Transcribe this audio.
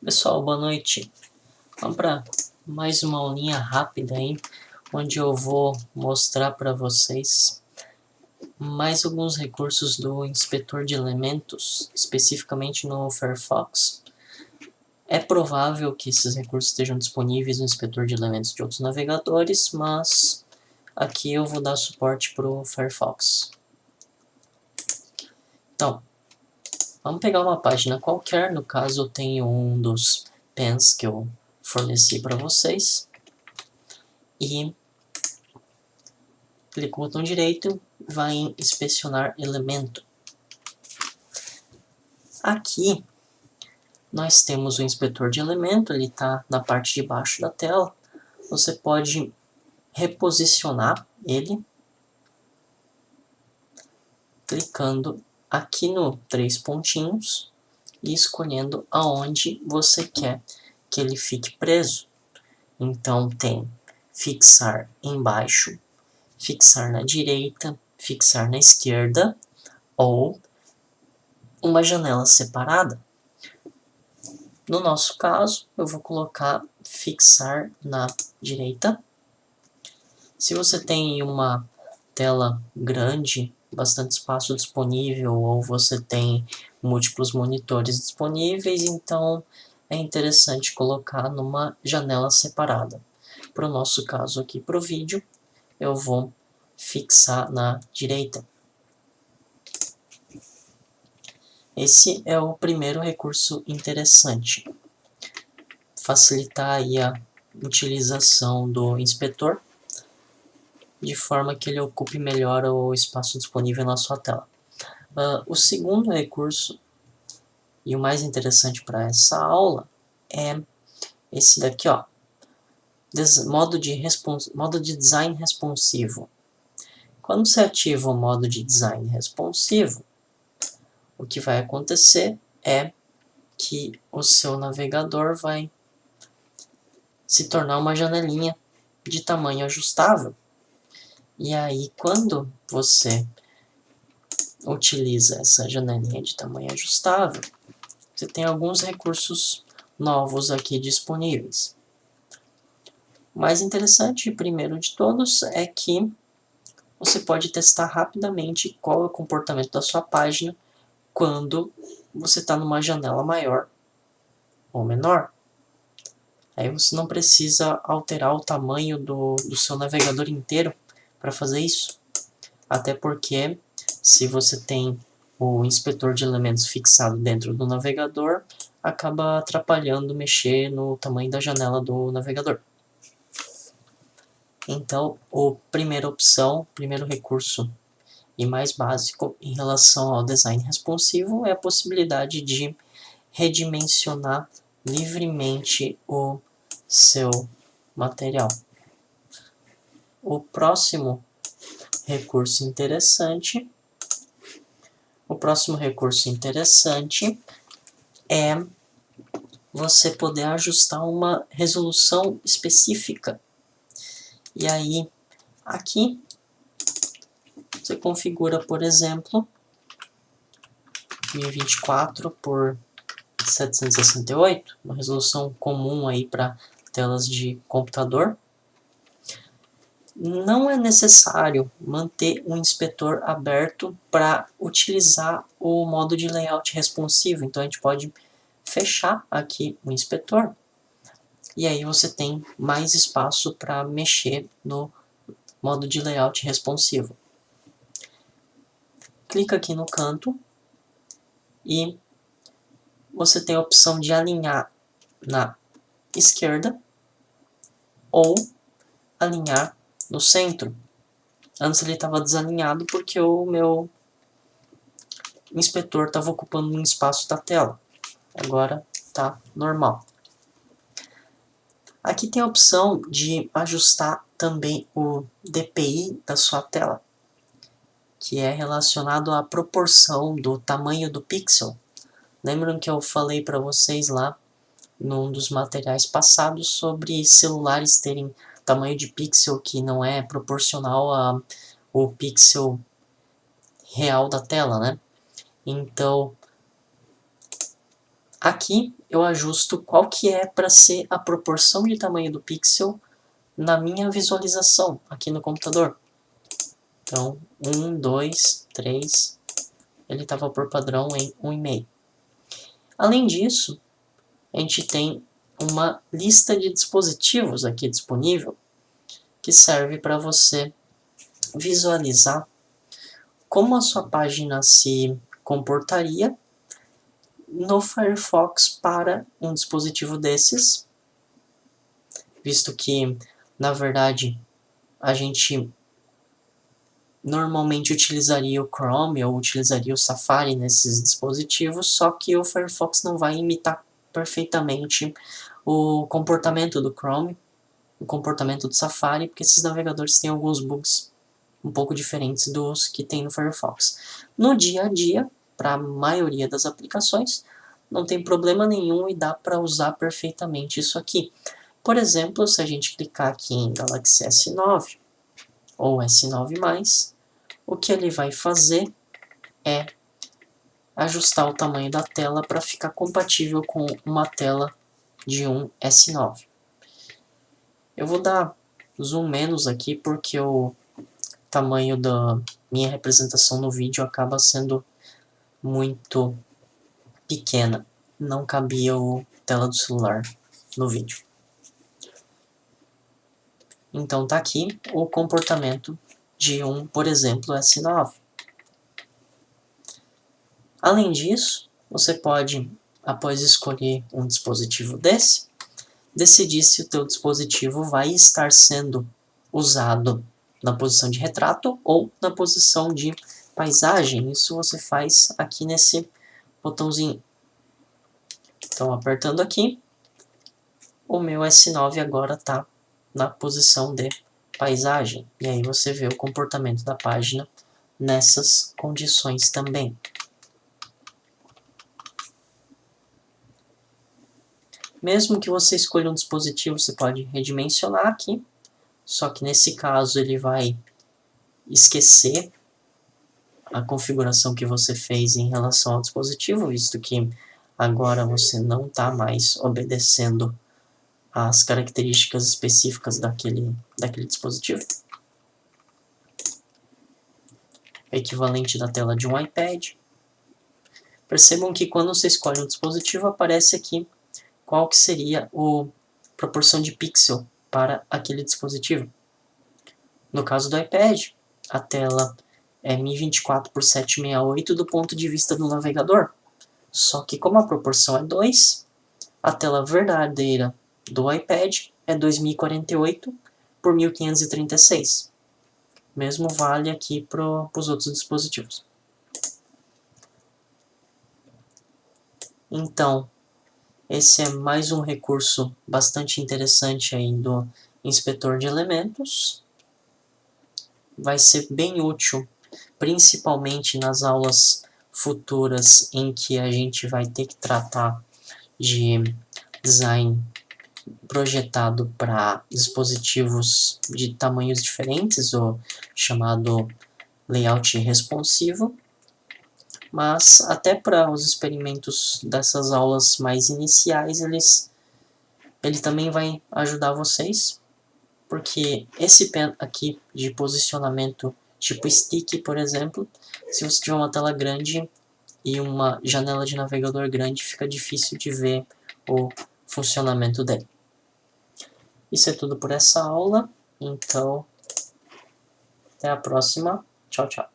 Pessoal, boa noite. Vamos para mais uma aulinha rápida aí, onde eu vou mostrar para vocês mais alguns recursos do inspetor de elementos, especificamente no Firefox. É provável que esses recursos estejam disponíveis no inspetor de elementos de outros navegadores, mas aqui eu vou dar suporte para o Firefox. Então, vamos pegar uma página qualquer, no caso eu tenho um dos pens que eu forneci para vocês, e clica no botão direito, vai em inspecionar elemento. Aqui nós temos o inspetor de elemento, ele está na parte de baixo da tela. Você pode reposicionar ele clicando aqui no 3 pontinhos e escolhendo aonde você quer que ele fique preso. Então tem fixar embaixo, fixar na direita, fixar na esquerda ou uma janela separada. No nosso caso, eu vou colocar fixar na direita. Se você tem uma tela grande, bastante espaço disponível, ou você tem múltiplos monitores disponíveis, então é interessante colocar numa janela separada. Para o nosso caso aqui, para o vídeo, eu vou fixar na direita. Esse é o primeiro recurso interessante. Facilitar aí a utilização do inspetor, de forma que ele ocupe melhor o espaço disponível na sua tela. O segundo recurso, e o mais interessante para essa aula, é esse daqui, ó, modo de design responsivo. Quando você ativa o modo de design responsivo, o que vai acontecer é que o seu navegador vai se tornar uma janelinha de tamanho ajustável. E aí, quando você utiliza essa janelinha de tamanho ajustável, você tem alguns recursos novos aqui disponíveis. O mais interessante, primeiro de todos, é que você pode testar rapidamente qual é o comportamento da sua página quando você está numa janela maior ou menor. Aí você não precisa alterar o tamanho do seu navegador inteiro para fazer isso. Até porque, se você tem o inspetor de elementos fixado dentro do navegador, acaba atrapalhando mexer no tamanho da janela do navegador. Então, a primeira opção, primeiro recurso e mais básico em relação ao design responsivo é a possibilidade de redimensionar livremente o seu material. O próximo recurso interessante é você poder ajustar uma resolução específica. E aí, aqui, você configura, por exemplo, 1024 por 768, uma resolução comum aí para telas de computador. Não é necessário manter um inspetor aberto para utilizar o modo de layout responsivo. Então a gente pode fechar aqui o inspetor e aí você tem mais espaço para mexer no modo de layout responsivo. Clica aqui no canto e você tem a opção de alinhar na esquerda ou alinhar no centro. Antes ele estava desalinhado porque o meu inspetor estava ocupando um espaço da tela. Agora está normal. Aqui tem a opção de ajustar também o DPI da sua tela, que é relacionado à proporção do tamanho do pixel. Lembram que eu falei para vocês lá num dos materiais passados sobre celulares terem tamanho de pixel que não é proporcional ao pixel real da tela, né? Então, Aqui eu ajusto qual que é para ser a proporção de tamanho do pixel na minha visualização aqui no computador. Então, 1, 2, 3, ele estava por padrão em 1,5. Além disso, a gente tem uma lista de dispositivos aqui disponível que serve para você visualizar como a sua página se comportaria no Firefox para um dispositivo desses, visto que, na verdade, a gente normalmente utilizaria o Chrome ou utilizaria o Safari nesses dispositivos, só que o Firefox não vai imitar perfeitamente o comportamento do Chrome, o comportamento do Safari, porque esses navegadores têm alguns bugs um pouco diferentes dos que tem no Firefox. No dia a dia, para a maioria das aplicações, não tem problema nenhum e dá para usar perfeitamente isso aqui. Por exemplo, se a gente clicar aqui em Galaxy S9 ou S9+, o que ele vai fazer é ajustar o tamanho da tela para ficar compatível com uma tela de um S9. Eu vou dar zoom menos aqui porque o tamanho da minha representação no vídeo acaba sendo muito pequena. Não cabia a tela do celular no vídeo. Então tá aqui o comportamento de por exemplo, S9. Além disso, você pode, após escolher um dispositivo desse, decidir se o teu dispositivo vai estar sendo usado na posição de retrato ou na posição de paisagem. Isso você faz aqui nesse botãozinho. Então, apertando aqui, o meu S9 agora está na posição de paisagem. E aí você vê o comportamento da página nessas condições também. Mesmo que você escolha um dispositivo, você pode redimensionar aqui, só que nesse caso ele vai esquecer a configuração que você fez em relação ao dispositivo, visto que agora você não está mais obedecendo às características específicas daquele dispositivo. Equivalente da tela de um iPad. Percebam que quando você escolhe um dispositivo, aparece aqui qual que seria a proporção de pixel para aquele dispositivo. No caso do iPad, a tela é 1024 por 768 do ponto de vista do navegador. Só que como a proporção é 2, a tela verdadeira do iPad é 2048 por 1536. Mesmo vale aqui para os outros dispositivos. Então, esse é mais um recurso bastante interessante aí do inspetor de elementos. Vai ser bem útil, principalmente nas aulas futuras em que a gente vai ter que tratar de design projetado para dispositivos de tamanhos diferentes, o chamado layout responsivo. Mas até para os experimentos dessas aulas mais iniciais, ele também vai ajudar vocês, porque esse pen aqui de posicionamento tipo stick, por exemplo, se você tiver uma tela grande e uma janela de navegador grande, fica difícil de ver o funcionamento dele. Isso é tudo por essa aula, então até a próxima. Tchau, tchau.